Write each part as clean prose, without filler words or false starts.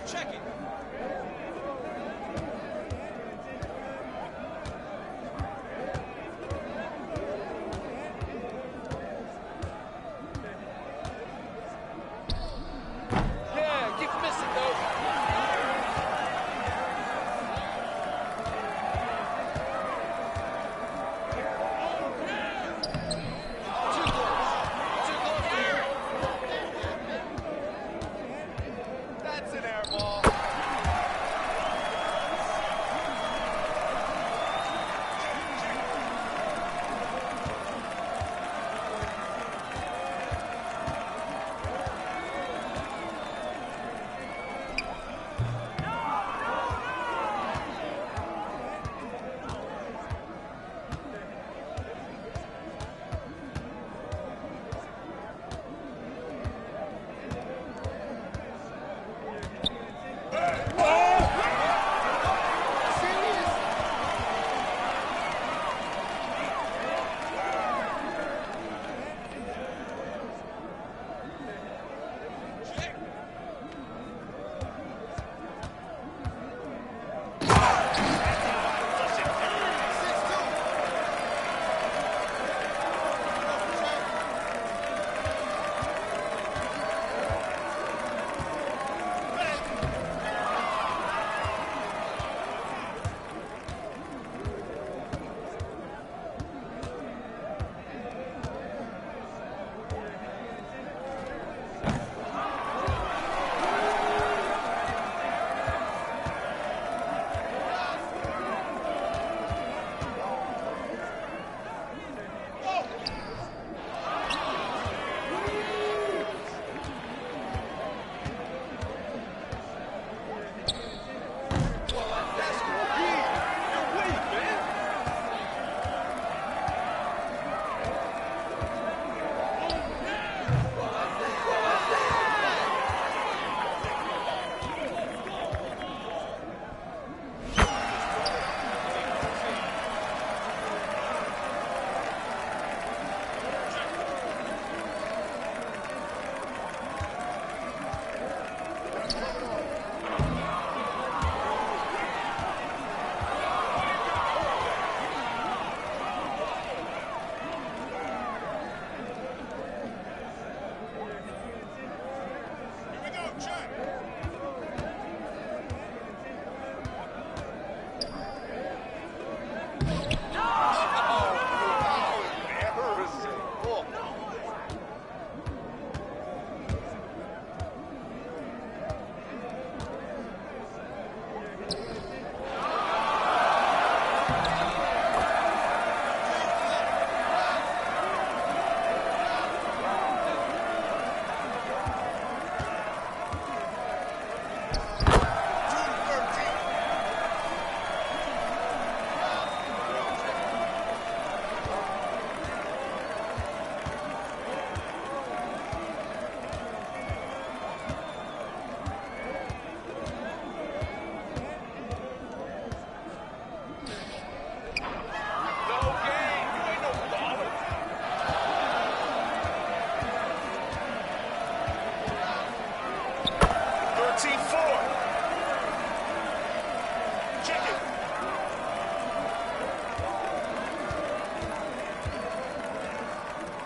Check it. Yeah, keep missing though. Too close. Too close here. That's an air ball.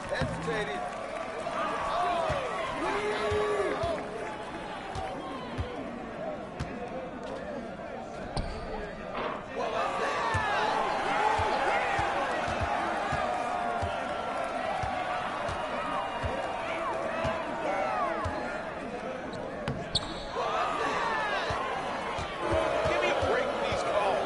Hesitated. Give me a break with these calls.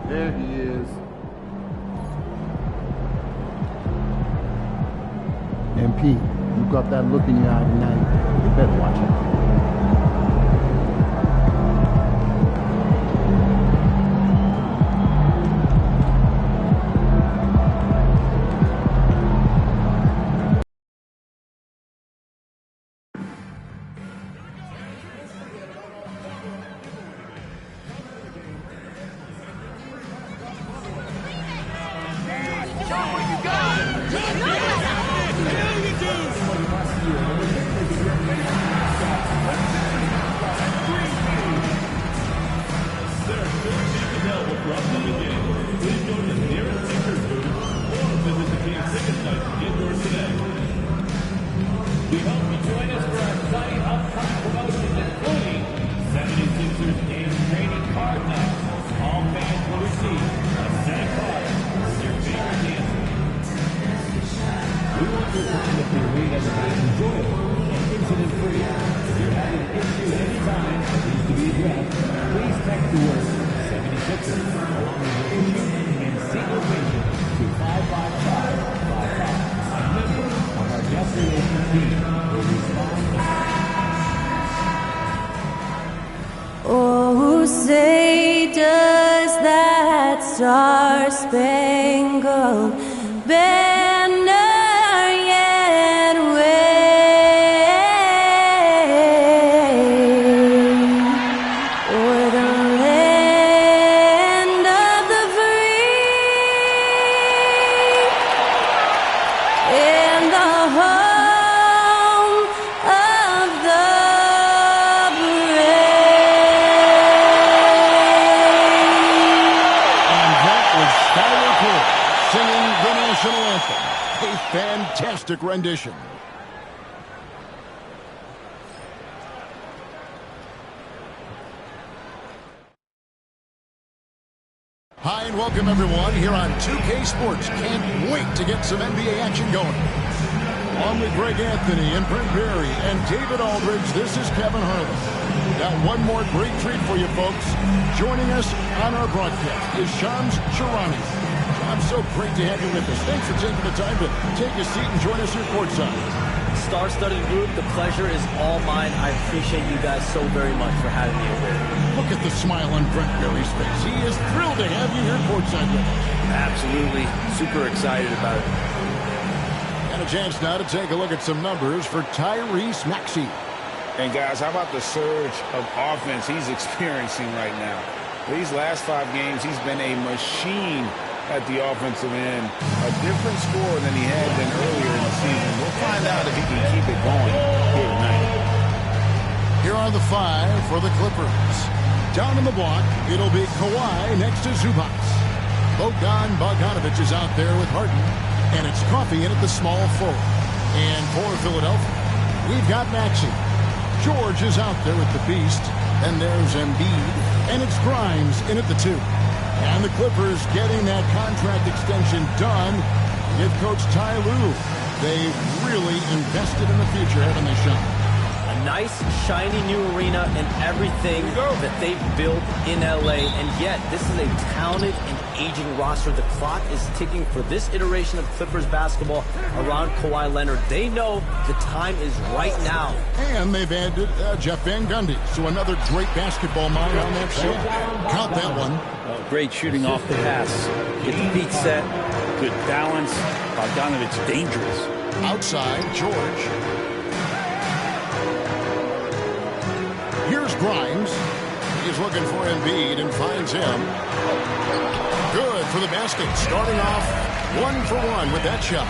There he is. MP, you got that look in your eye tonight. You better watch it. Show 'em what you got! We hope you join us for our exciting upcoming promotions, including 76ers game training card night. All fans will receive a set of cards with your favorite dancer. We want your time at the arena to be enjoyable and incident-free. If you're having an issue at any time that needs to be addressed, please text the word 76ers along with your issue and seat location to 55555. A member of our guest relations team will respond. Oh, say does that star-spangled banner yet wave o'er the land of the free and the home of the Singing the national anthem. A fantastic rendition. Hi and welcome everyone here on 2K Sports. Can't wait to get some NBA action going. On with Greg Anthony and Brent Berry and David Aldridge, this is Kevin Harlan. Got one more great treat for you folks. Joining us on our broadcast is Shams Charania. I'm so great to have you with us. Thanks for taking the time to take a seat and join us here courtside. Star-studded group, the pleasure is all mine. I appreciate you guys so very much for having me over here. Look at the smile on Brent Berry's face. He is thrilled to have you here courtside with us. Absolutely. Super excited about it. And a chance now to take a look at some numbers for Tyrese Maxey. And guys, how about the surge of offense he's experiencing right now? These last 5 games, he's been a machine at the offensive end. A different score than he had been earlier in the season. We'll find out if he can keep it going here tonight. Here are the 5 for the Clippers. Down in the block, it'll be Kawhi next to Zubac. Bogdan Bogdanovic is out there with Harden. And it's Coffee in at the small forward. And for Philadelphia, we've got Maxey. George is out there with the Beast. And there's Embiid. And it's Grimes in at the 2. And the Clippers getting that contract extension done with Coach Ty Lue. They've really invested in the future, haven't they, Sean? A nice, shiny new arena and everything that they've built in LA. And yet, this is a talented and aging roster. The clock is ticking for this iteration of Clippers basketball around Kawhi Leonard. They know the time is right now. And they've added Jeff Van Gundy. So another great basketball mind on that side. Count that one. Great shooting off the pass. Get the feet set. Good balance. Bogdanovic dangerous. Outside, George. Here's Grimes. He's looking for Embiid and finds him. Good for the basket. Starting off 1 for 1 with that shot.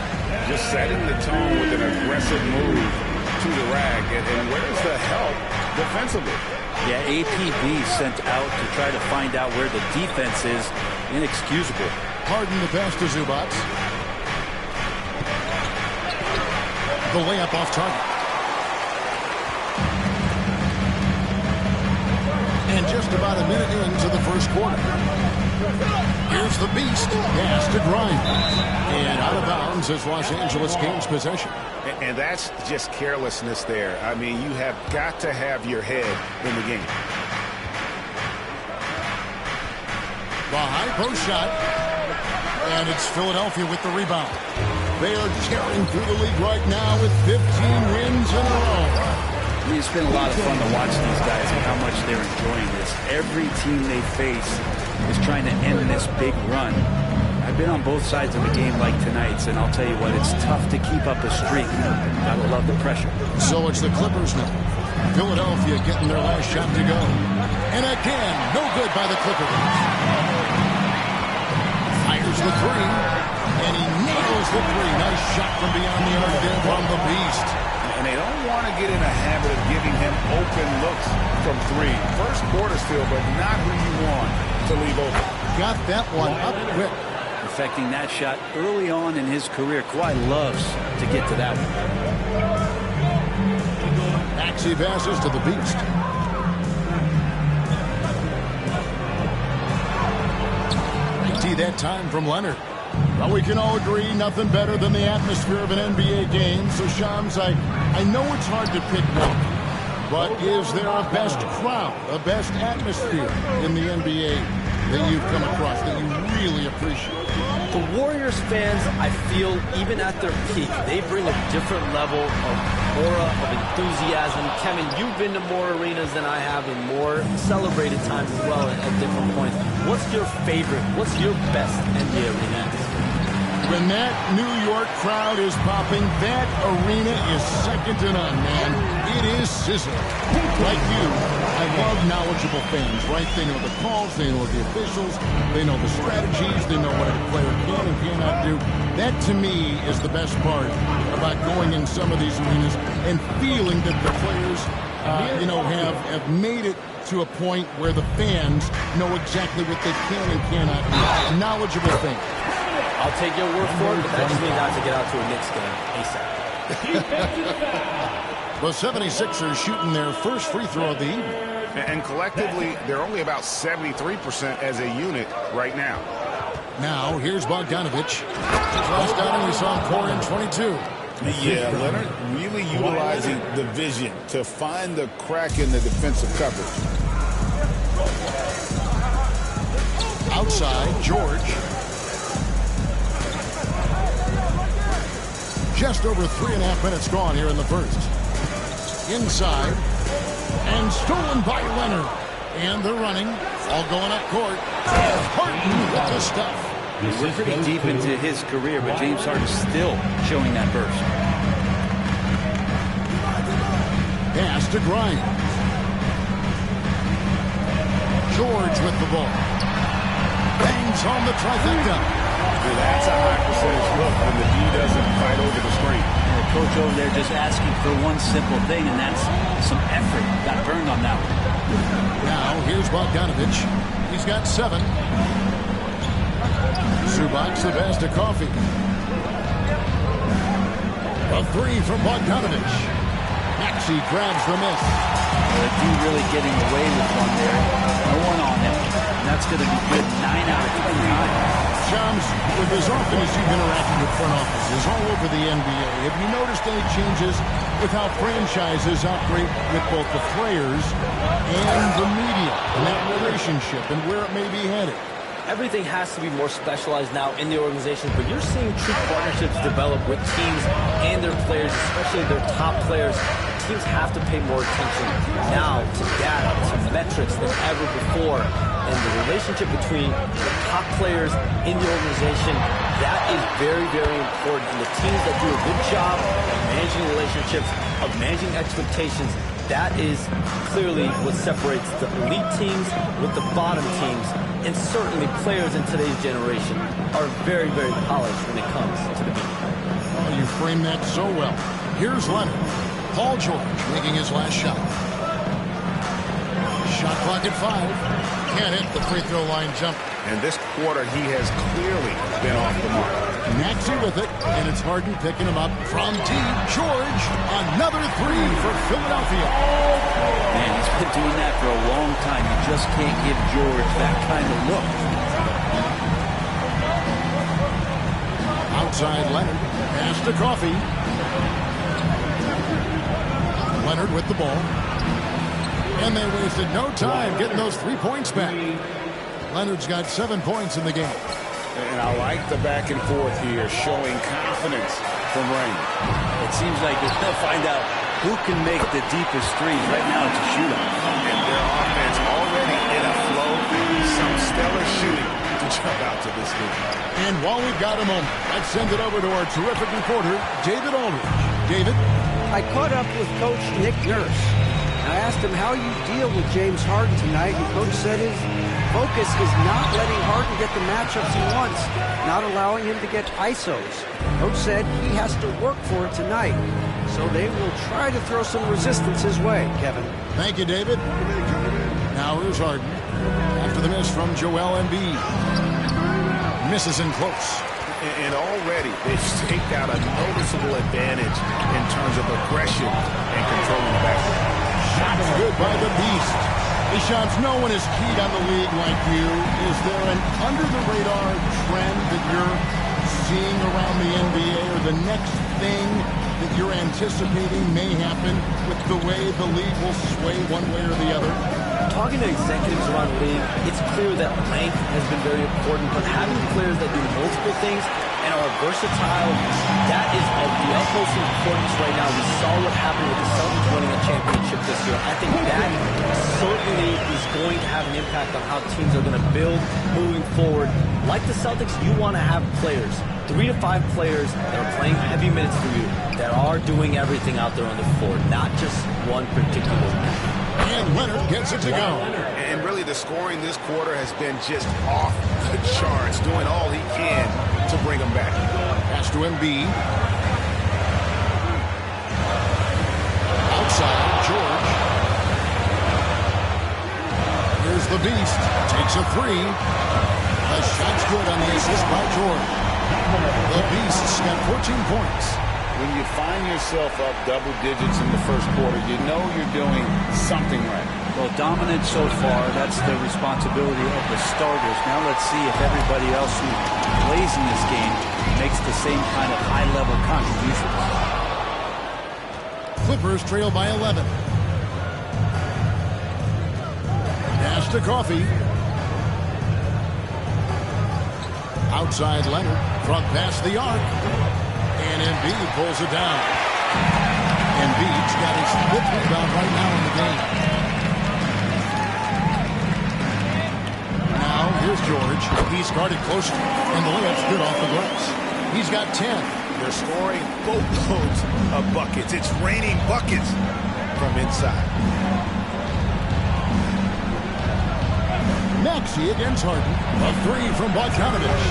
Just setting the tone with an aggressive move to the rack. And where's the help defensively? Yeah, APB sent out to try to find out where the defense is. Inexcusable. Harden the pass to Zubac. The layup off target. And just about a minute into the first quarter. Here's the Beast. Pass to Grimes. And out of bounds as Los Angeles gains possession. And that's just carelessness there. I mean, you have got to have your head in the game. The high post shot. And it's Philadelphia with the rebound. They are tearing through the league right now with 15 wins in a row. I mean, it's been a lot of fun to watch these guys and how much they're enjoying this. Every team they face is trying to end this big run. I've been on both sides of a game like tonight's, and I'll tell you what, it's tough to keep up a streak. Gotta love the pressure. So it's the Clippers now. Philadelphia getting their last shot to go. And again, no good by the Clippers. Fires the 3. And he nails the 3. Nice shot from beyond the arc there from the Beast. And they don't want to get in a habit of giving him open looks from 3. First quarter still, but not who you want to leave open. Got that one up quick. Perfecting that shot early on in his career. Kawhi loves to get to that one. Maxey passes to the beast. That time from Leonard. Well, we can all agree nothing better than the atmosphere of an NBA game. So, Shams, I know it's hard to pick one, but is there a best crowd, a best atmosphere in the NBA that you've come across that you really appreciate? The Warriors fans, I feel, even at their peak, they bring a different level of aura, of enthusiasm. Kevin, you've been to more arenas than I have in more celebrated times as well at different points. What's your favorite? What's your best NBA arena? When that New York crowd is popping, that arena is second to none, man. It is sizzling. Like you, I love knowledgeable fans, right? They know the calls, they know the officials, they know the strategies, they know what a player can and cannot do. That, to me, is the best part about going in some of these arenas and feeling that the players, have made it to a point where the fans know exactly what they can and cannot do. Knowledgeable fans. I'll take your word for it, but that just means I have to get out to a Knicks game ASAP. The 76ers shooting their first free throw of the evening. And collectively, they're only about 73% as a unit right now. Now, here's Bogdanovich. Cross down, and we saw him pour in 22. Yeah, Leonard really utilizing the vision to find the crack in the defensive coverage. Outside, George. Just over 3.5 minutes gone here in the first. Inside. And stolen by Leonard. And they're running. All going up court. And Harden with the stuff. We're pretty deep into his career, but James Harden's still showing that burst. Pass to Grimes. George with the ball. Bangs on the trifecta. That's a high percentage look when the D doesn't fight over the screen. The coach over there just asking for one simple thing, and that's some effort. Got burned on that one. Now, here's Bogdanovich. He's got 7. Zubac, the pass to Coffee. A 3 from Bogdanovich. Maxey grabs the miss. The D really getting away with one there. No one on him. And that's going to be good 9 out of 10 times. Shams, with as often as you've interacted with front offices all over the NBA, have you noticed any changes with how franchises operate with both the players and the media and that relationship and where it may be headed? Everything has to be more specialized now in the organization, but you're seeing true partnerships develop with teams and their players, especially their top players. Teams have to pay more attention now to data, to metrics than ever before. And the relationship between the top players in the organization, that is very, very important. And the teams that do a good job of managing relationships, of managing expectations, that is clearly what separates the elite teams with the bottom teams. And certainly players in today's generation are very, very polished when it comes to the game. Oh, you framed that so well. Here's Leonard. Paul George making his last shot. Shot clock at 5. Can't hit the free throw line jump. And this quarter, he has clearly been off the mark. Maxey with it, and it's Harden picking him up from deep. George, another 3 for Philadelphia. Man, he's been doing that for a long time. You just can't give George that kind of look. Outside Leonard, pass to Coffee. Leonard with the ball. And they wasted no time getting those 3 points back. Leonard's got 7 points in the game. And I like the back and forth here, showing confidence from Raymond. It seems like they'll find out who can make the deepest threes. Right now it's a shootout. And their offense already in a flow. Some stellar shooting to jump out to this league. And while we've got a moment, let's send it over to our terrific reporter, David Aldridge. David? I caught up with Coach Nick Nurse. I asked him how you deal with James Harden tonight, and Coach said his focus is not letting Harden get the matchups he wants, not allowing him to get ISOs. Coach said he has to work for it tonight, so they will try to throw some resistance his way, Kevin. Thank you, David. Now here's Harden. After the miss from Joel Embiid. Misses in close. And already they've staked out a noticeable advantage in terms of aggression and controlling the basketball. is good by the Beast. Deschamps, no one is keyed on the league like you. Is there an under-the-radar trend that you're seeing around the NBA, or the next thing that you're anticipating may happen with the way the league will sway one way or the other? Talking to executives around the league, it's clear that length has been very important, but having players that do multiple things and are versatile, that is of the utmost importance right now. We saw what happened with the Celtics winning a championship this year. I think that certainly is going to have an impact on how teams are going to build moving forward. Like the Celtics, you want to have players, 3 to 5 players that are playing heavy minutes for you, that are doing everything out there on the floor, not just one particular man. And Leonard gets it to go. And really the scoring this quarter has been just off the charts, doing all he can to bring them back. Pass to Embiid. Outside, George. Here's the Beast. Takes a 3. The shot's good on the assist by George. The Beast's got 14 points. When you find yourself up double digits in the first quarter, you know you're doing something right. Well, dominant so far, that's the responsibility of the starters. Now let's see if everybody else who plays in this game makes the same kind of high-level contributions. Clippers trail by 11. Pass to Coffee. Outside Leonard. Front past the arc. And Embiid pulls it down. Embiid's got his 5th rebound right now in the game. Now, here's George. He's guarded closely, and the layup's good off the glass. He's got 10. They're scoring boatloads of buckets. It's raining buckets from inside. Maxey against Harden. A 3 from Bogdanovich.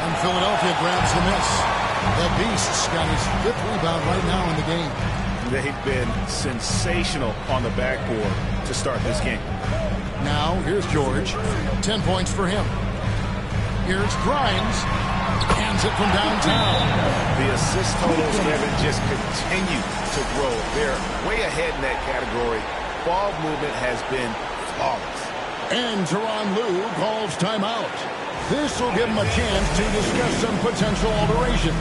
And Philadelphia grabs the miss. The Beast's got his 5th rebound right now in the game. They've been sensational on the backboard to start this game. Now, here's George. 10 points for him. Here's Grimes. Hands it from downtown. The assist totals haven't just continued to grow. They're way ahead in that category. Ball movement has been flawless. And Tyronn Lue calls timeout. This will give him a chance to discuss some potential alterations.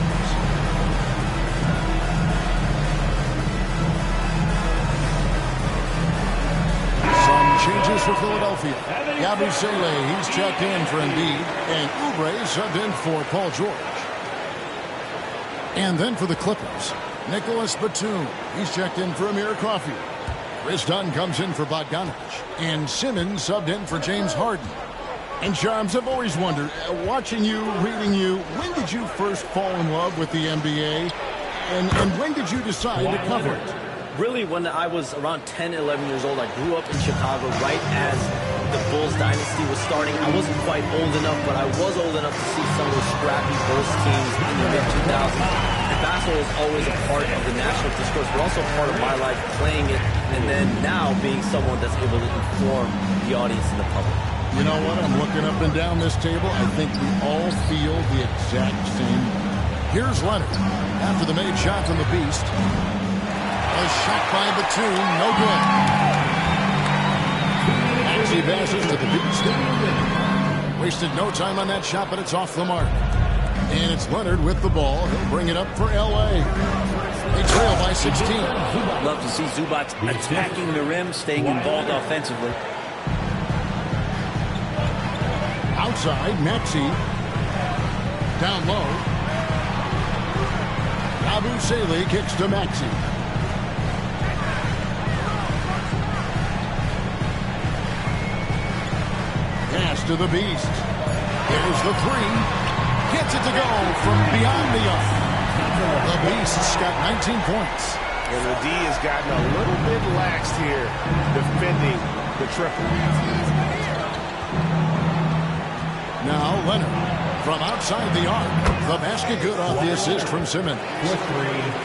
Some changes for Philadelphia. Yabusele, he's checked in for Embiid, and Oubre subbed in for Paul George. And then for the Clippers, Nicholas Batum, he's checked in for Amir Coffey. Chris Dunn comes in for Bogdanovich, and Simmons subbed in for James Harden. And Shams, I've always wondered, watching you, reading you, when did you first fall in love with the NBA? And when did you decide to cover it? Really, when I was around 10, 11 years old, I grew up in Chicago right as the Bulls dynasty was starting. I wasn't quite old enough, but I was old enough to see some of those scrappy Bulls teams in the mid-2000s. And basketball was always a part of the national discourse, but also part of my life playing it, and then now being someone that's able to inform the audience and the public. You know what? I'm looking up and down this table. I think we all feel the exact same. Here's Leonard after the made shot from the Beast. A shot by Batum, no good. Maxey passes to the Beast. Wasted no time on that shot, but it's off the mark. And it's Leonard with the ball. He'll bring it up for L.A. They trail by 16. Love to see Zubac attacking the rim, staying involved offensively. Outside, Maxey. Down low. Yabusele kicks to Maxey. Pass to the Beast. There's the 3. Gets it to go from beyond the arc. The Beast's got 19 points. And the D has gotten a little bit laxed here defending the triple. Now Leonard from outside the arc. The basket good off the assist from Simmons.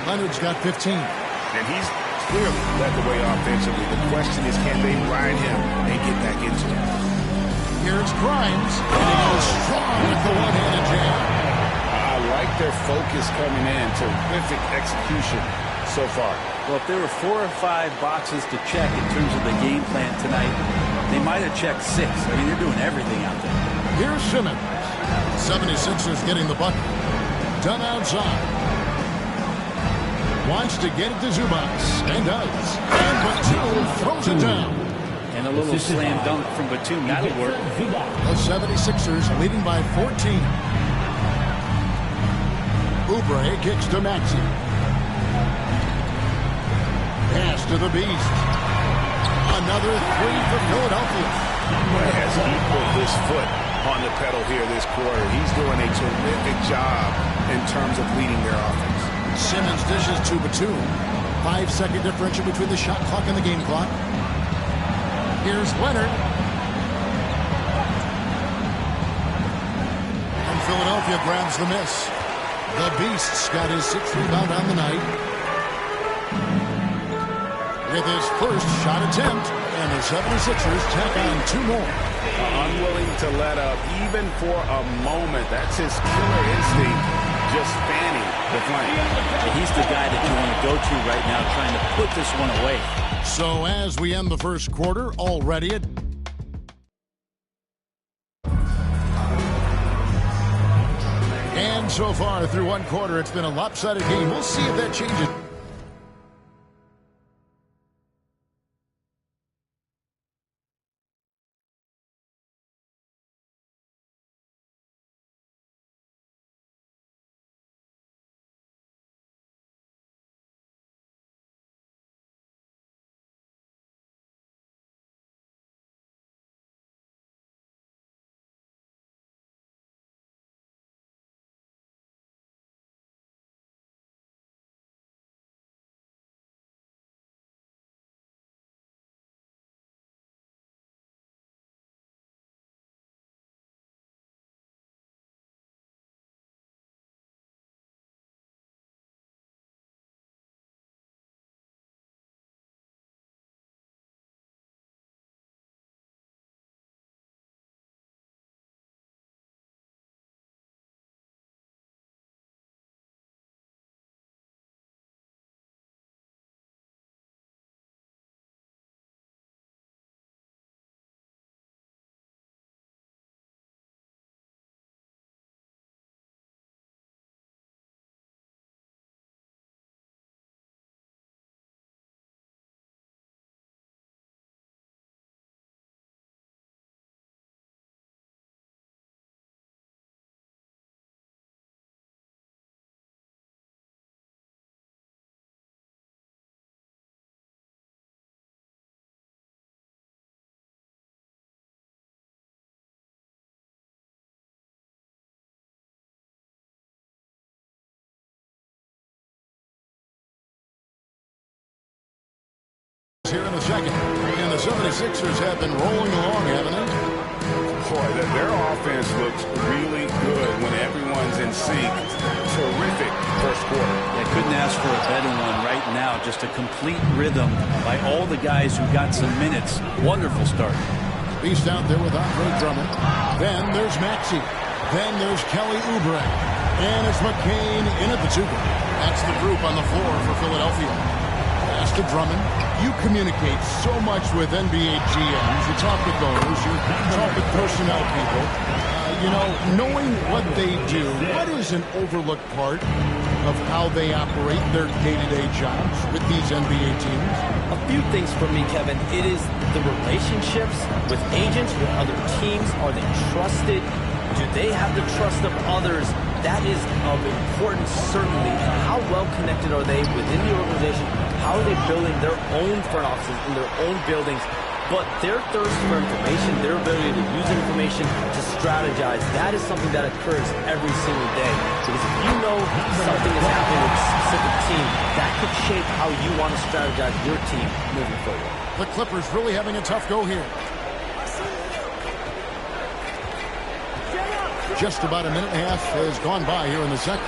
Leonard's got 15. And he's clearly led the way offensively. The question is, can they ride him and get back into it? Here it's Grimes. And he goes strong with the one-handed jam. I like their focus coming in. Terrific execution so far. Well, if there were 4 or 5 boxes to check in terms of the game plan tonight, they might have checked 6. I mean, they're doing everything out there. Here's Simmons. 76ers getting the bucket. Done outside. Wants to get it to Zubac, and does. And Batum throws it down. And a little slam dunk from Batum. That'll work. The 76ers leading by 14. Oubre kicks to Maxey. Pass to the Beast. Another 3 for Philadelphia. Has equaled his foot on the pedal here this quarter. He's doing a terrific job in terms of leading their offense. Simmons dishes to Batum. 5-second differential between the shot clock and the game clock. Here's Leonard. And Philadelphia grabs the miss. The Beast's got his 6th rebound on the night. With his first shot attempt, and the 76ers tack on 2 more. Unwilling to let up even for a moment. That's his killer instinct, just fanning the flame. He's the guy that you want to go to right now, trying to put this one away. So as we end the first quarter, already at and so far through one quarter, it's been a lopsided game. We'll see if that changes. Here in the second. And the 76ers have been rolling along, haven't they? Boy, their offense looks really good when everyone's in sync. Terrific first quarter. I couldn't ask for a better one right now. Just a complete rhythm by all the guys who got some minutes. Wonderful start. Beast out there with Andre Drummond. Then there's Maxey. Then there's Kelly Oubre. And it's McCain in at the 2. That's the group on the floor for Philadelphia. Pass to Drummond. You communicate so much with NBA GMs. You talk with owners. You talk with personnel people. Knowing what they do, what is an overlooked part of how they operate their day-to-day jobs with these NBA teams? A few things for me, Kevin. It is the relationships with agents, with other teams. Are they trusted? Do they have the trust of others? That is of importance, certainly. And how well connected are they within the organization? How are they building their own front offices in their own buildings? But their thirst for information, their ability to use information to strategize, that is something that occurs every single day. Because if you know something is happening with a specific team, that could shape how you want to strategize your team moving forward. The Clippers really having a tough go here. Just about a minute and a half has gone by here in the second.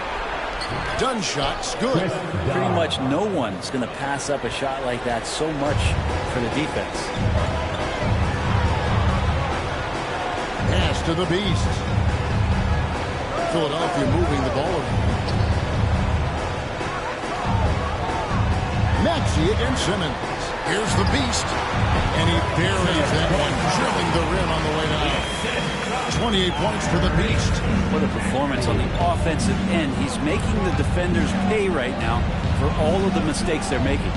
Done shots, good. Pretty much no one's going to pass up a shot like that so much for the defense. Pass to the Beast. Philadelphia moving the ball around. Maxey against Simmons. Here's the beast. And he buries that one, drilling the rim on the way down. 28 points for the beast. What a performance on the offensive end. He's making the defenders pay right now for all of the mistakes they're making.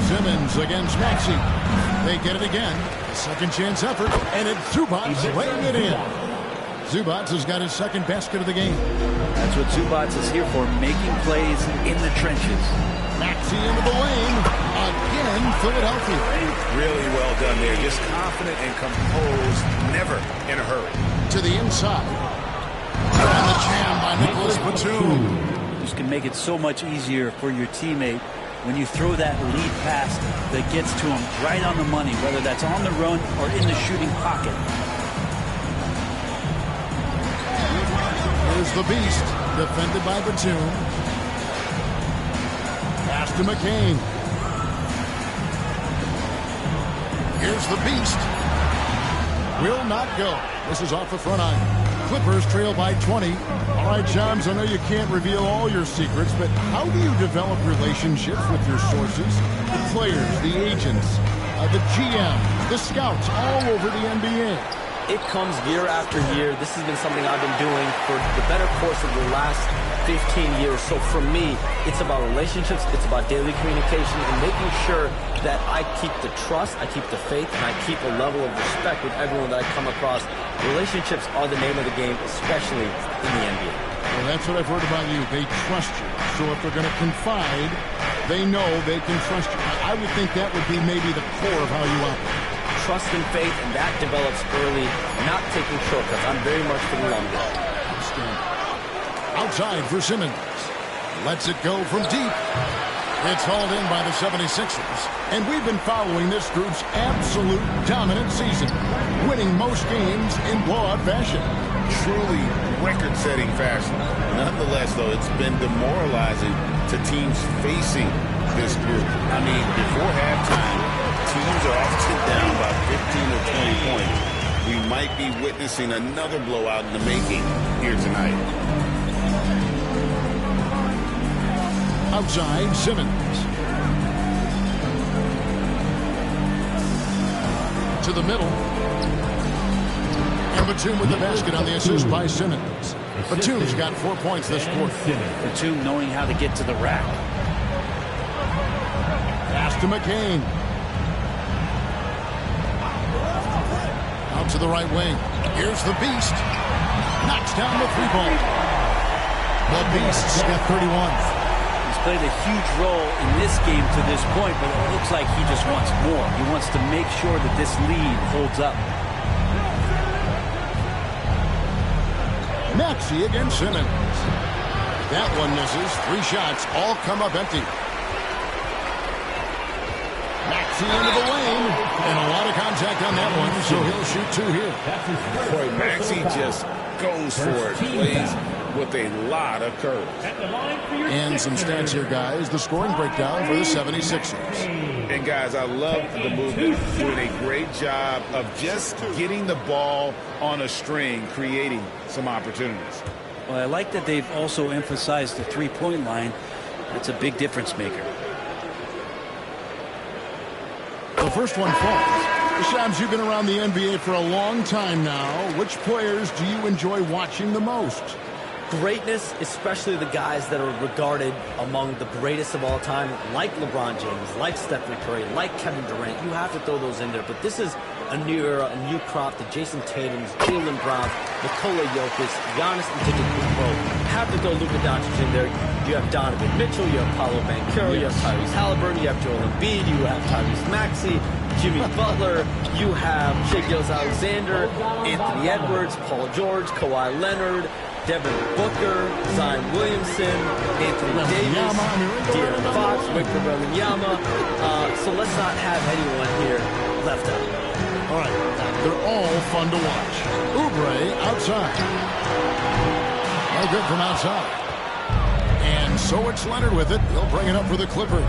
Simmons against Maxey. They get it again. Second chance effort. And it's Zubac laying it in. Zubac has got his second basket of the game. That's what Zubac is here for, making plays in the trenches. Maxey into the lane. Again, Philadelphia. Really well done there. Just confident and composed, never in a hurry. To the inside. And the jam by Nicholas Batum. Just can make it so much easier for your teammate when you throw that lead pass that gets to him right on the money, whether that's on the run or in the shooting pocket. Here's the beast, defended by Batum. Pass to McCain. Here's the beast. Will not go. This is off the front iron. Clippers trail by 20. All right, Shams, I know you can't reveal all your secrets, but how do you develop relationships with your sources? The players, the agents, the GM, the scouts all over the NBA. It comes year after year. This has been something I've been doing for the better course of the last 15 years. So for me, it's about relationships, it's about daily communication, and making sure that I keep the trust, I keep the faith, and I keep a level of respect with everyone that I come across. Relationships are the name of the game, especially in the NBA. Well, that's what I've heard about you. They trust you. So if they're going to confide, they know they can trust you. I would think that would be maybe the core of how you operate. Trust and faith, and that develops early, not taking shortcuts. I'm very much for the long game. Outside for Simmons. Lets it go from deep. It's hauled in by the 76ers. And we've been following this group's absolute dominant season, winning most games in blowout fashion. Truly record-setting fashion. Nonetheless, though, it's been demoralizing to teams facing this group. I mean, before halftime, teams are often down by 15 or 20 points. We might be witnessing another blowout in the making here tonight. Outside, Simmons. To the middle. And Batum with the basket on the assist by Simmons. Batum's got 4 points this quarter. Batum knowing how to get to the rack. Pass to McCain. Out to the right wing. Here's the beast. Knocks down the three-ball. The beast's got 31. He's played a huge role in this game to this point, but it looks like he just wants more. He wants to make sure that this lead holds up. Maxey against Simmons. That one misses. 3 shots all come up empty. Maxey into the lane. And a lot of contact on that one, so he'll shoot 2 here. Boy, Maxey just goes for it. Plays with a lot of curves. And some stats here, guys. The scoring breakdown for the 76ers. And, guys, I love the movement. Doing a great job of just getting the ball on a string, creating some opportunities. Well, I like that they've also emphasized the three-point line. That's a big difference maker. The first one falls. Shams, you've been around the NBA for a long time now. Which players do you enjoy watching the most? Greatness, especially the guys that are regarded among the greatest of all time, like LeBron James, like Stephen Curry, like Kevin Durant. You have to throw those in there. But this is a new era, a new crop. The Jason Tatums, Jaylen Brown, Nikola Jokic, Giannis Antetokounmpo. Have to throw Luka Doncic in there. You have Donovan Mitchell, you have Paolo Banchero, you have Tyrese Halliburton, you have Joel Embiid, you have Tyrese Maxey, Jimmy Butler, you have Shai Gilgeous-Alexander, Anthony Edwards, Paul George, Kawhi Leonard, Devin Booker, Zion Williamson, Anthony Davis, De'Aaron Fox, Victor Wembanyama. So let's not have anyone here left out. All right, they're all fun to watch. Oubre outside. No good from outside. And so it's Leonard with it. He'll bring it up for the Clippers.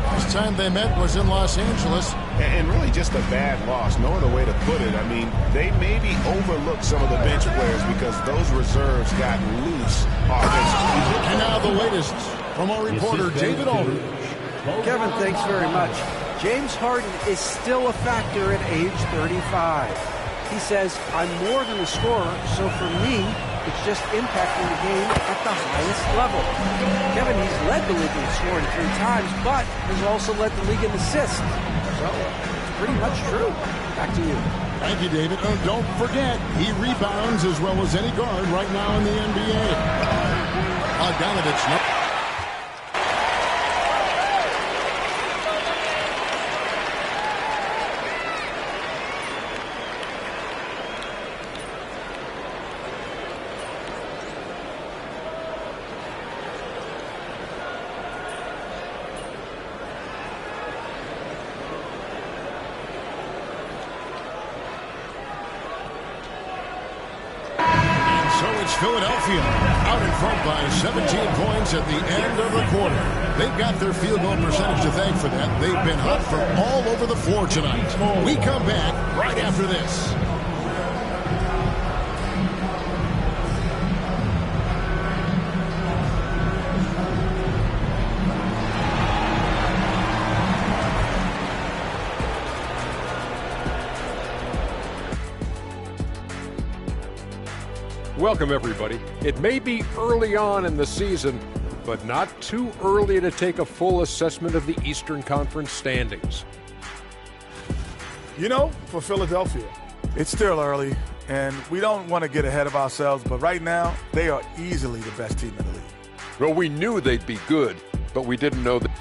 Last time they met was in Los Angeles. And really just a bad loss. No other way to put it. I mean, they maybe overlooked some of the bench players because those reserves got loose offensively. And now the latest from our reporter, David Aldridge. Kevin, thanks very much. James Harden is still a factor at age 35. He says, I'm more than a scorer, so for me, it's just impacting the game at the highest level. Kevin, he's led the league in scoring 3 times, but has also led the league in assists. So, it's pretty much true. Back to you. Thank you, David. Oh, don't forget, he rebounds as well as any guard right now in the NBA. Bogdanovich. Philadelphia out in front by 17 points at the end of the quarter. They've got their field goal percentage to thank for that. They've been hot from all over the floor tonight. We come back right after this. Welcome, everybody. It may be early on in the season, but not too early to take a full assessment of the Eastern Conference standings. You know, for Philadelphia, it's still early, and we don't want to get ahead of ourselves, but right now, they are easily the best team in the league. Well, we knew they'd be good, but we didn't know that.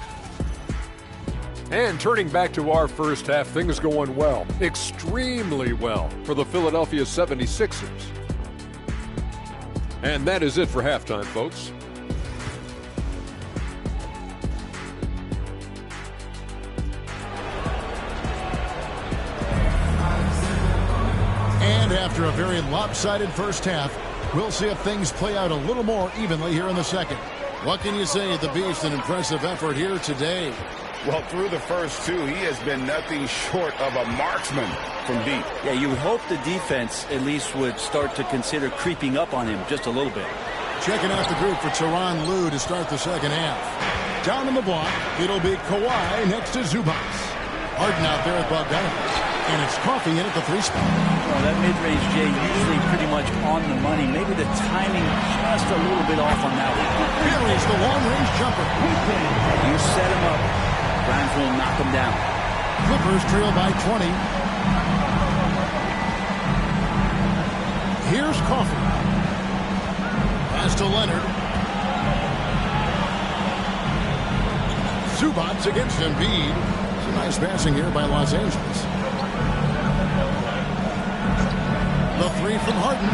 And turning back to our first half, things going well, extremely well, for the Philadelphia 76ers. And that is it for halftime, folks. And after a very lopsided first half, we'll see if things play out a little more evenly here in the second. What can you say? The Beast, an impressive effort here today. Well, through the first 2, he has been nothing short of a marksman from deep. Yeah, you would hope the defense at least would start to consider creeping up on him just a little bit. Checking out the group for Tyronn Lue to start the second half. Down in the block, it'll be Kawhi next to Zubac. Harden out there at Bogdanovich. And it's Coffee in at the 3 spot. Well, that mid-range, Jay, usually pretty much on the money. Maybe the timing just a little bit off on that one. Here is the long-range jumper. You set him up. Grimes will knock him down. Clippers trail by 20. Here's Coffee. Pass to Leonard. Zubac against Embiid. Some nice passing here by Los Angeles. The 3 from Harden.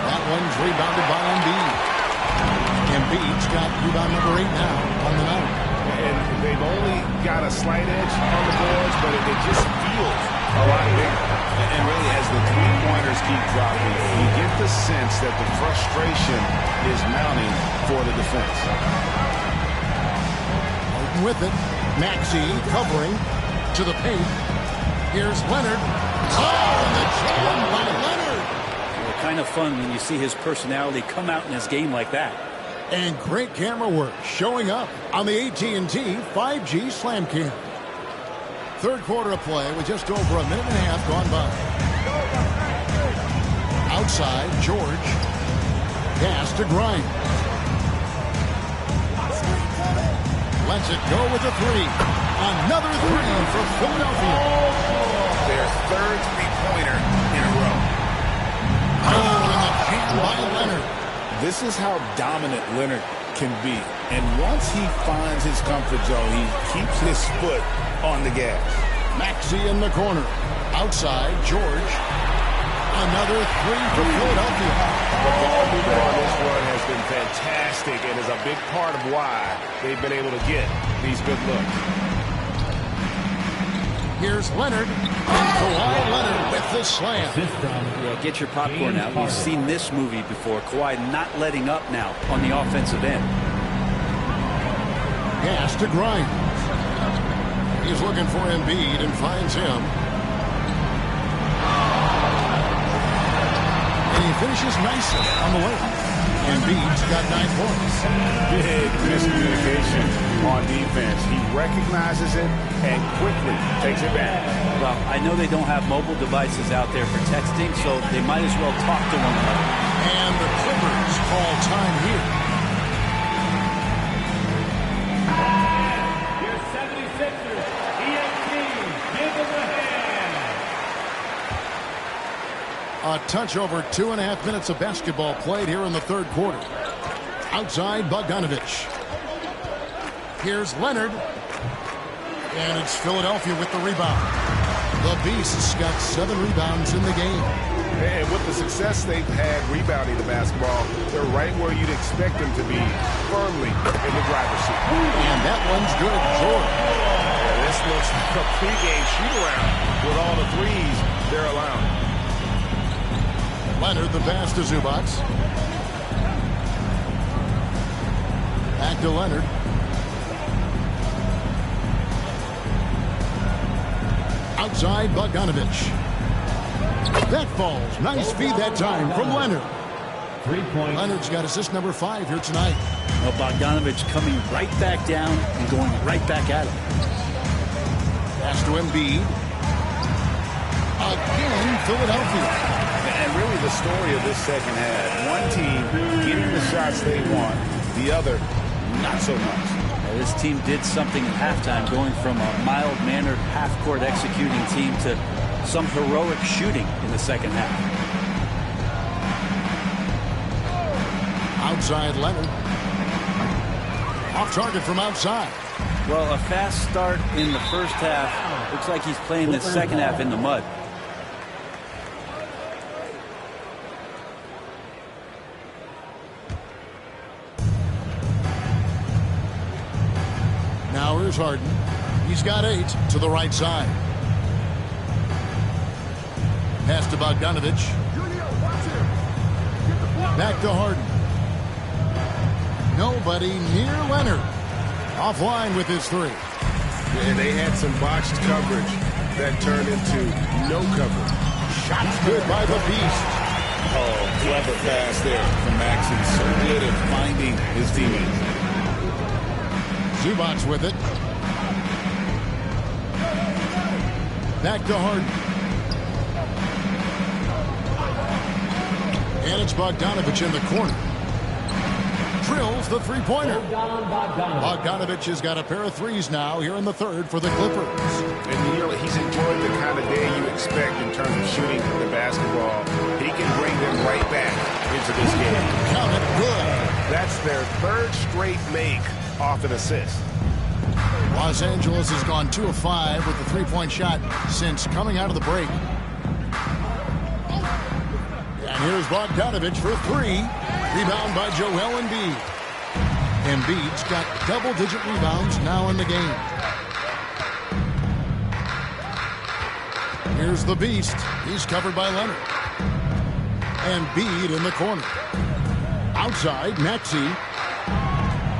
That one's rebounded by Embiid. Embiid's got rebound number 8 now on the night. And they've only got a slight edge on the boards, but it just feels a lot bigger. And really, as the three-pointers keep dropping, you get the sense that the frustration is mounting for the defense. Harden with it. Maxey covering to the paint. Here's Leonard. Oh, and the jam by Leonard. Well, kind of fun when you see his personality come out in his game like that. And great camera work showing up on the AT&T 5G Slam Cam. Third quarter of play with just over a minute and a half gone by. Outside, George. Pass to Grimes. Lets it go with a 3. Another 3 for Philadelphia. Their third three-pointer in a row. Oh, and the jam by Leonard. This is how dominant Leonard can be. And once he finds his comfort zone, he keeps his foot on the gas. Maxey in the corner. Outside, George. Another 3 for Philadelphia. The ball movement on this run has been fantastic and is a big part of why they've been able to get these good looks. Here's Leonard. And Kawhi Leonard with the slam. Yeah, get your popcorn out. We've seen this movie before. Kawhi not letting up now on the offensive end. Pass to Grimes. He's looking for Embiid and finds him. And he finishes nicely on the layup. Embiid's got 9 points. Big miscommunication on defense. He recognizes it and quickly takes it back. Well, I know they don't have mobile devices out there for texting, so they might as well talk to one another. And the Clippers call time here. Your 76ers, EAT, give them a hand. A touch over 2.5 minutes of basketball played here in the third quarter. Outside Bogdanovich. Here's Leonard. And it's Philadelphia with the rebound. The Beasts got 7 rebounds in the game. And with the success they've had rebounding the basketball, they're right where you'd expect them to be, firmly in the driver's seat. And that one's good. Jordan. Yeah, this looks like a pregame shoot-around with all the threes they're allowing. Leonard, the pass to Zubac. Back to Leonard. Outside Bogdanovich. That falls. Nice feed that time from Leonard. 3 points. Leonard's got assist number 5 here tonight. Well, Bogdanovich coming right back down and going right back at him. Pass to Embiid. Again, Philadelphia. And really the story of this second half. One team getting the shots they want, the other not so much. This team did something at halftime, going from a mild-mannered half-court executing team to some heroic shooting in the second half. Outside Leonard. Off target from outside. Well, a fast start in the first half. Looks like he's playing the second half in the mud. Now here's Harden. He's got 8 to the right side. Pass to Bogdanovich. Back to Harden. Nobody near Leonard. Offline with his 3. And they had some botched coverage that turned into no coverage. Shots good by the Beast. Oh, clever pass there from Maxey. So good at finding his teammates. Zubac with it. Back to Harden. And it's Bogdanovich in the corner. Drills the three-pointer. Bogdanovich has got a pair of threes now here in the third for the Clippers. And he's enjoyed the kind of day you expect in terms of shooting the basketball. He can bring them right back into this game. Count it, good. That's their 3rd straight make off an assist. Los Angeles has gone 2 of 5 with the three-point shot since coming out of the break. And here's Bogdanovich for 3. Rebound by Joel Embiid. Embiid's got double-digit rebounds now in the game. Here's the Beast. He's covered by Leonard. Embiid in the corner. Outside, Maxey.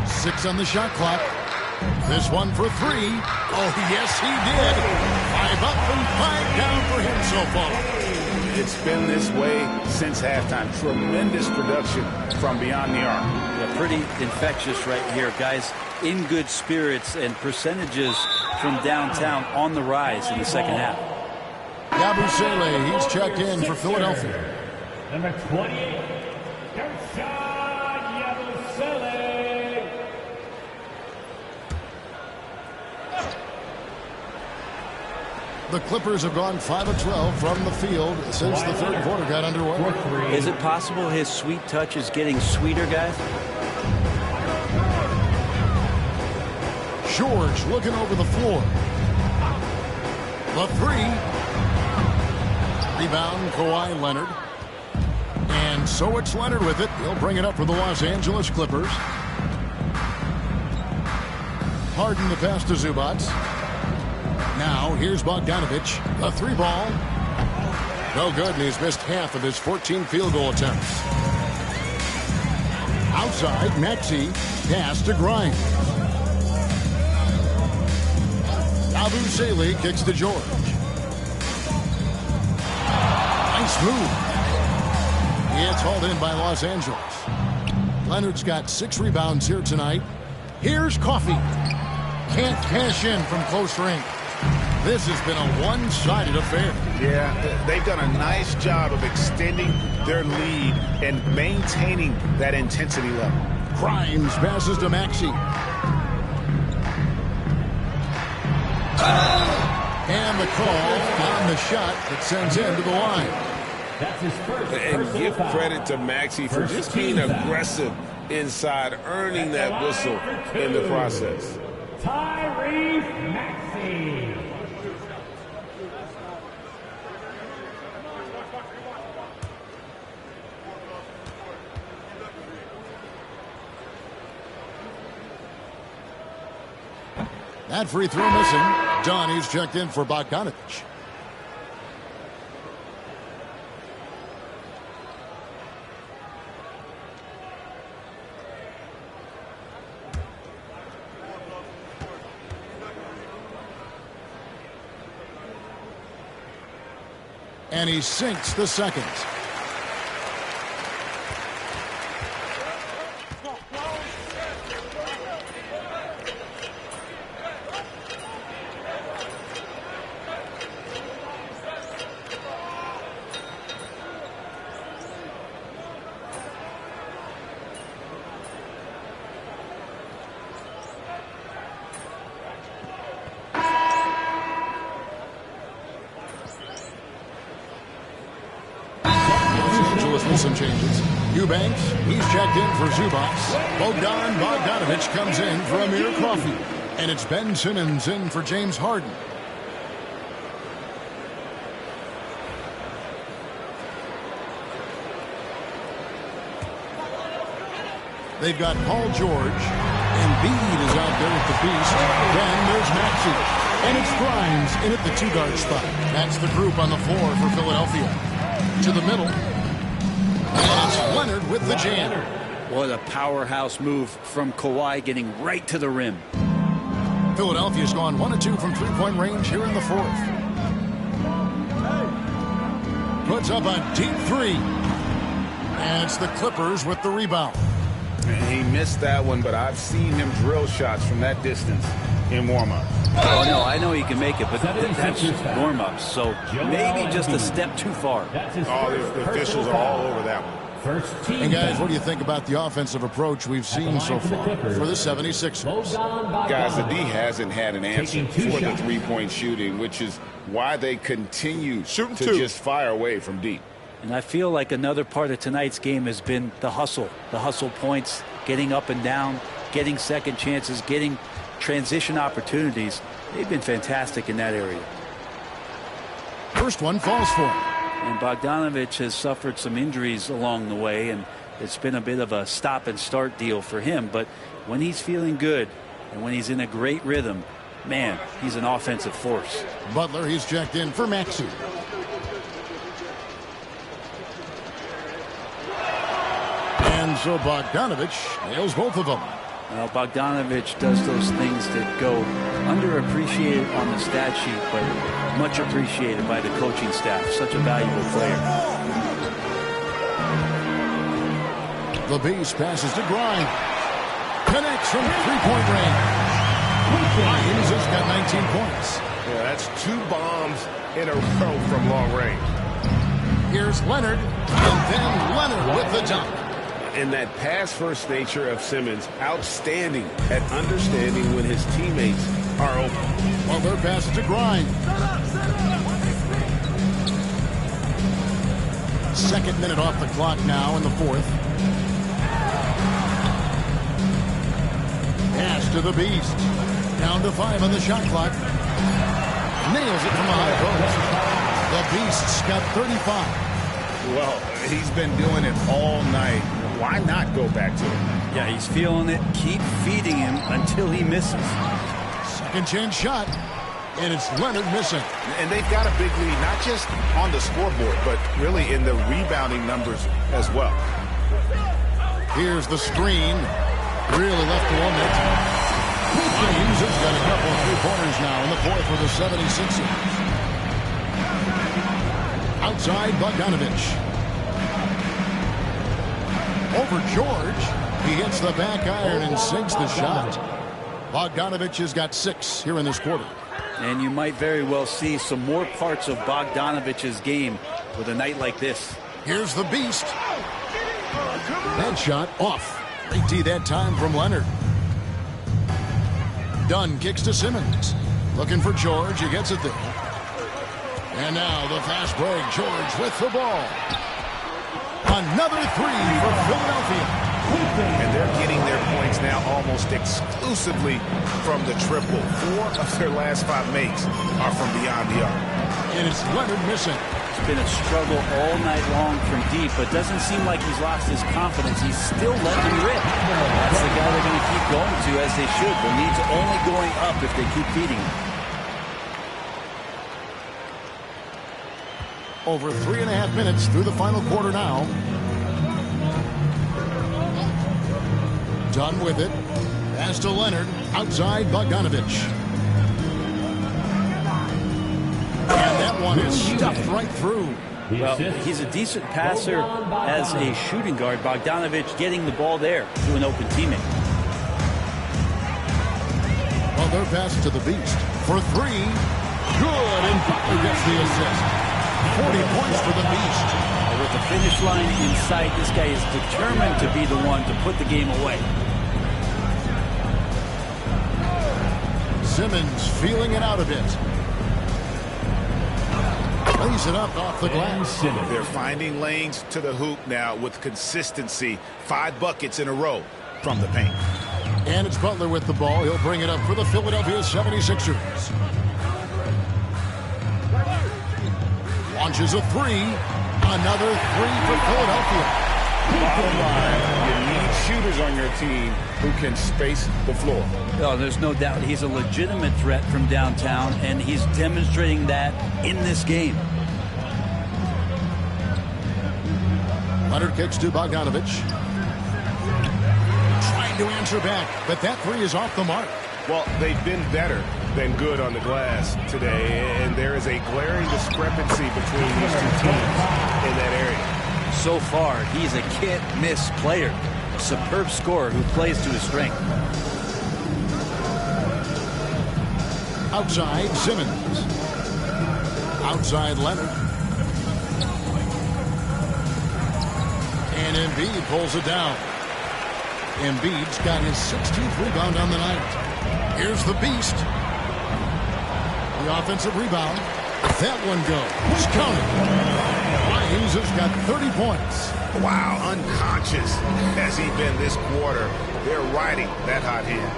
6 on the shot clock. This one for 3. Oh, yes, he did. 5 up and 5 down for him so far. It's been this way since halftime. Tremendous production from beyond the arc. Yeah, pretty infectious right here. Guys in good spirits and percentages from downtown on the rise in the second half. Yabusele, he's checked in for Philadelphia. Number 28, Ersan Yabusele. The Clippers have gone 5 of 12 from the field since the third quarter got underway. Is it possible his sweet touch is getting sweeter, guys? George looking over the floor. The 3. Rebound, Kawhi Leonard. And so it's Leonard with it. He'll bring it up for the Los Angeles Clippers. Harden the pass to Zubac. Now, here's Bogdanovich. A 3 ball. No good, and he's missed half of his 14 field goal attempts. Outside, Maxey. Pass to Grimes. Yabusele kicks to George. Nice move. It's hauled in by Los Angeles. Leonard's got 6 rebounds here tonight. Here's Coffey. Can't cash in from close range. This has been a one-sided affair. Yeah, they've done a nice job of extending their lead and maintaining that intensity level. Grimes passes to Maxey. And the call on the shot that sends him to the line. That's his first And give foul. credit to Maxey for just being aggressive inside, earning that whistle in the process. Tyrese Maxey. That free throw missing. Johnny's checked in for Bogdanovich. And he sinks the second. With some changes. Eubanks, he's checked in for Zubac. Bogdanovich comes in for Amir Coffey. And it's Ben Simmons in for James Harden. They've got Paul George. Embiid is out there with the beast. Then there's Maxey. And it's Grimes in at the 2-guard spot. That's the group on the floor for Philadelphia. To the middle. And it's Leonard with the jam. What a powerhouse move from Kawhi, getting right to the rim. Philadelphia's gone 1 of 2 from three-point range here in the fourth. Puts up a deep 3. And it's the Clippers with the rebound. He missed that one, but I've seen him drill shots from that distance in warm-up. Oh, no, I know he can make it, but that's warm-ups, so maybe just a step too far. The officials are all over that one. First team. And guys, what do you think about the offensive approach we've seen so far for the 76ers? Guys, the D hasn't had an answer for the three-point shooting, which is why they continue to just fire away from deep. And I feel like another part of tonight's game has been the hustle points, getting up and down, getting second chances, getting transition opportunities. They've been fantastic in that area. First one falls for him. And Bogdanovich has suffered some injuries along the way, and it's been a bit of a stop and start deal for him. But when he's feeling good and when he's in a great rhythm, man, he's an offensive force. Butler, he's checked in for Maxey. And so Bogdanovich nails both of them. Well, Bogdanovich does those things that go underappreciated on the stat sheet, but much appreciated by the coaching staff. Such a valuable player. The Beast passes to Grimes. Connects from three-point range. Grimes has got 19 points. Yeah, that's 2 bombs in a row from long range. Here's Leonard, and then Leonard with the dunk. And that pass-first nature of Simmons, outstanding at understanding when his teammates are open. Butler passes to Grimes. Second minute off the clock now in the fourth. Pass to the Beast. Down to 5 on the shot clock. Nails it from the high post. The Beast's got 35. Well, he's been doing it all night. Why not go back to him? Yeah, he's feeling it. Keep feeding him until he misses. Second chance shot. And it's Leonard missing. And they've got a big lead, not just on the scoreboard, but really in the rebounding numbers as well. Here's the screen. Really left the 1 minute. James has got a couple of three-pointers now in the fourth for the 76ers. Outside, Bogdanovich. Over George. He hits the back iron and sinks the shot. Bogdanovich has got 6 here in this quarter. And you might very well see some more parts of Bogdanovich's game with a night like this. Here's the beast. That shot off. They tee that time from Leonard. Dunn kicks to Simmons. Looking for George. He gets it there. And now the fast break. George with the ball. Another 3 for Philadelphia. And they're getting their points now almost exclusively from the triple. 4 of their last 5 makes are from beyond the arc. And it's Leonard missing. It's been a struggle all night long from deep, but doesn't seem like he's lost his confidence. He's still letting rip. That's the guy they're going to keep going to, as they should. The lead's only going up if they keep feeding him. Over 3.5 minutes through the final quarter now. Done with it. Pass to Leonard. Outside Bogdanovich. And that one is stuffed right through. Well, he's a decent passer as a shooting guard. Bogdanovich getting the ball there to an open teammate. Well, their pass to the beast. For 3. Good. And Butler gets the assist. 40 points for the beast. With the finish line in sight, this guy is determined to be the one to put the game away. Simmons feeling it out a bit. Lays it up off the glass. They're finding lanes to the hoop now with consistency. 5 buckets in a row from the paint. And it's Butler with the ball. He'll bring it up for the Philadelphia 76ers. Launches a 3. Another 3 for Philadelphia. Bottom line, you need shooters on your team who can space the floor. Oh, there's no doubt he's a legitimate threat from downtown, and he's demonstrating that in this game. Leonard kicks to Bogdanovich. Trying to answer back, but that 3 is off the mark. Well, they've been better than good on the glass today, and there is a glaring discrepancy between these two teams in that area. So far, he's a can't-miss player. A superb scorer who plays to his strength. Outside, Simmons. Outside, Leonard. And Embiid pulls it down. Embiid's got his 16th rebound on the night. Here's the beast. The offensive rebound. That one goes. Counted. Grimes has got 30 points. Wow, unconscious has he been this quarter. They're riding that hot hand.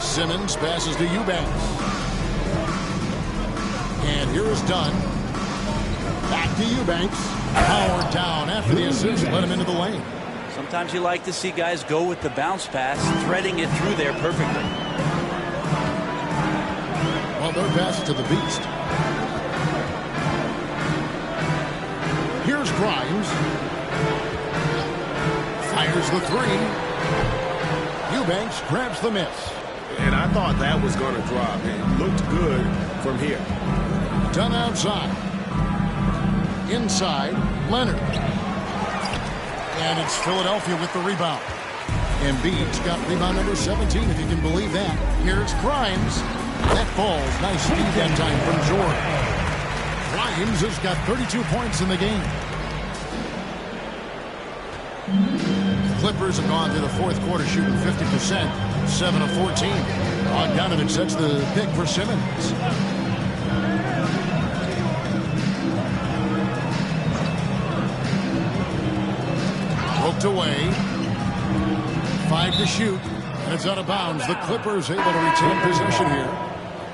Simmons passes to Eubanks. And here is Dunn. Back to Eubanks. Powered down after the assist. Let him into the lane. Sometimes you like to see guys go with the bounce pass, threading it through there perfectly. Well, their pass to the beast. Here's Grimes. Fires the 3. Eubanks grabs the miss. And I thought that was going to drop. It looked good from here. Dunn outside. Inside, Leonard. And it's Philadelphia with the rebound. Embiid's got rebound number 17, if you can believe that. Here's Grimes. That falls. Nice speed that time from Jordan. Grimes has got 32 points in the game. Clippers have gone through the fourth quarter shooting 50%, 7 of 14. Bogdanovich sets the pick for Simmons. Poked away. 5 to shoot, and it's out of bounds. The Clippers able to retain possession here.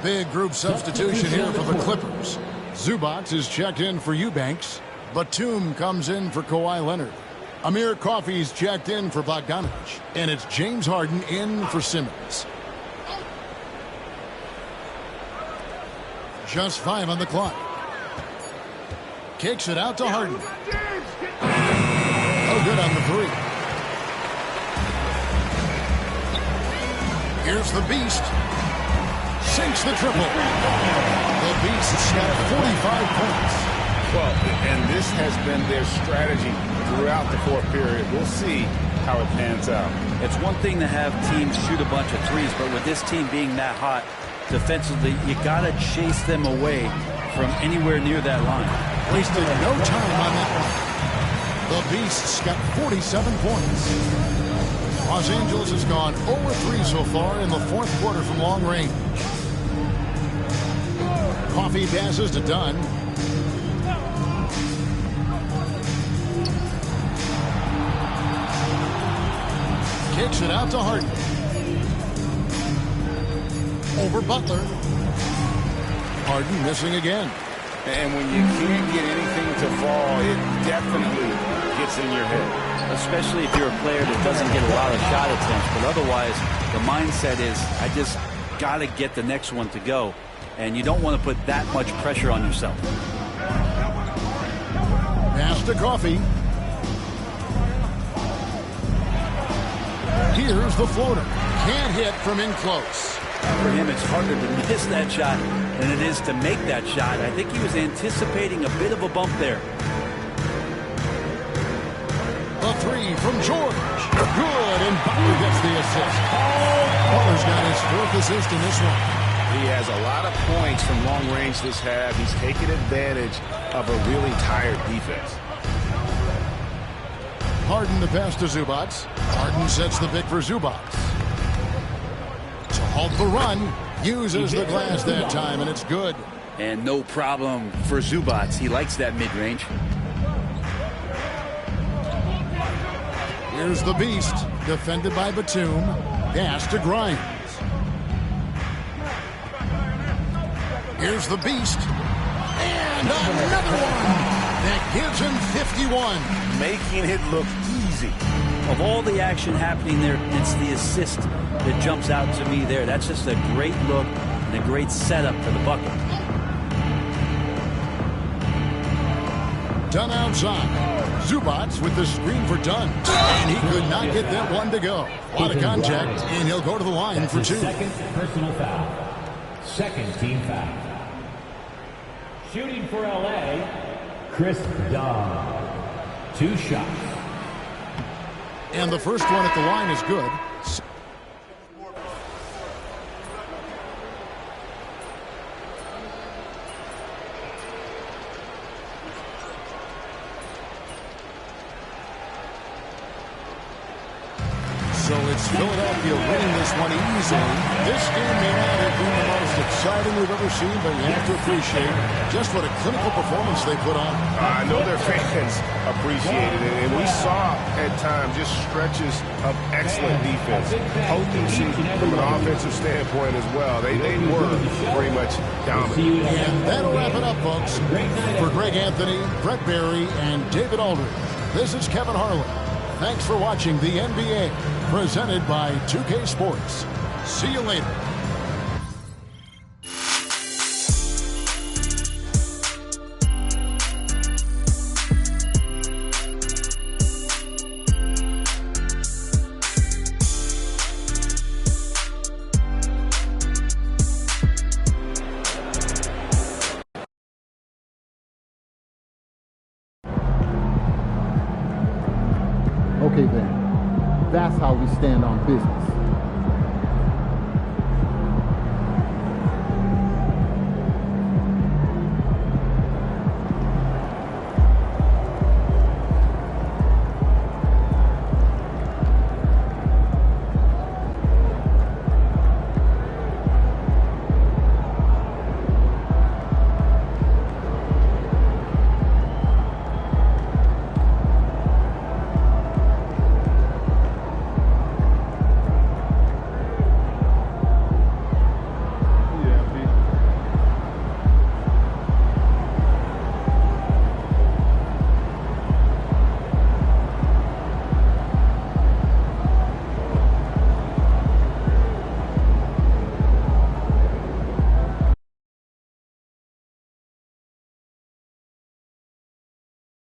Big group substitution here for the Clippers. Zubac is checked in for Eubanks. Batum comes in for Kawhi Leonard. Amir Coffey's checked in for Bogdanovich. And it's James Harden in for Simmons. Just 5 on the clock. Kicks it out to Harden. Oh, good on the 3. Here's the Beast. Sinks the triple. The Beast's got 45 points. Well, and this has been their strategy throughout the fourth period. We'll see how it pans out. It's one thing to have teams shoot a bunch of threes, but with this team being that hot defensively, you got to chase them away from anywhere near that line. Wasted no time on that one. The Beast's got 47 points. Los Angeles has gone 0-3 so far in the fourth quarter from long range. Coffee passes to Dunn. Kicks it out to Harden. Over Butler. Harden missing again. And when you can't get anything to fall, it definitely gets in your head. Especially if you're a player that doesn't get a lot of shot attempts. But otherwise, the mindset is, I just got to get the next one to go. And you don't want to put that much pressure on yourself. Pass to Coffee. Here's the floater. Can't hit from in close. For him, it's harder to miss that shot than it is to make that shot. I think he was anticipating a bit of a bump there. A three from George. Good, and Butler gets the assist. Butler's got his fourth assist in this one. He has a lot of points from long range this half. He's taking advantage of a really tired defense. Harden the pass to Zubac. Harden sets the pick for Zubac. To halt the run, uses the glass that time, and it's good. And no problem for Zubac. He likes that mid-range. Here's the Beast, defended by Batum. Pass to Grimes. Here's the Beast. And another one. That gives him 51. Making it look easy. Of all the action happening there, it's the assist that jumps out to me there. That's just a great look and a great setup for the bucket. Dunn outside. Zubac with the screen for Dunn. And he could not get that one to go. A lot of contact, and he'll go to the line for two. Second personal foul. Second team foul. Shooting for LA, Chris Dunn. 2 shots. And the first one at the line is good. So it's Philadelphia winning this one easily. This game may not have been the most exciting we've ever seen, but you have to appreciate just what a clinical performance they put on. I know their fans appreciated it, and we saw at times just stretches of excellent defense. Potency from an offensive standpoint as well. They were pretty much dominant. And that'll wrap it up, folks. For Greg Anthony, Brett Barry, and David Aldridge, this is Kevin Harlan. Thanks for watching the NBA, presented by 2K Sports. See you later. Okay then, that's how we stand on business.